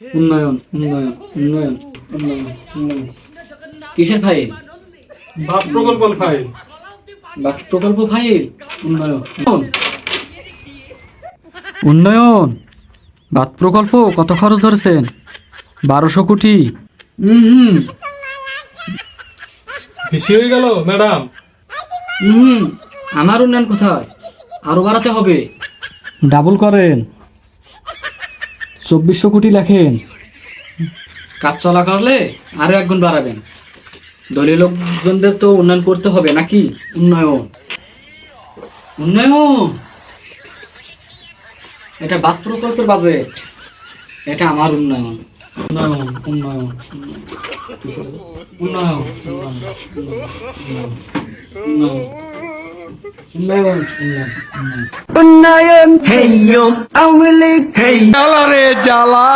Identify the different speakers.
Speaker 1: উন্নয়ন উন্নয়ন উন্নয়ন উন্নয়ন উন্নয়ন কিসের ফাইল?
Speaker 2: বাপ প্রকল্প ফাইল।
Speaker 1: বাক প্রকল্প ফাইল। উন্নয়ন উন্নয়ন বাত প্রকল্প কত খরচ ধরেছেন? 1200 কোটি। হুম
Speaker 2: বেশি হয়ে গেল ম্যাডাম।
Speaker 1: হুম আমার উন্নয়ন কোথায়? আরো বাড়াতে হবে। ডাবল করেন, 2400 কোটি লেখেন। কাজ চলা করলে আরো 1 গুণ বাড়াবেন। দলীয় লোকজনদের তো উন্নয়ন করতে হবে নাকি? উন্নয়ন উন্নয়ন এটা বাত প্রকল্পের বাজেট, এটা আমার উন্নয়ন। উন্নয়ন উন্নয়ন উন্নয়ন উন্নয়ন
Speaker 3: উন্নয়ন হেইয়ো আওয়ামী লীগ
Speaker 2: জ্বালা রে জ্বালা।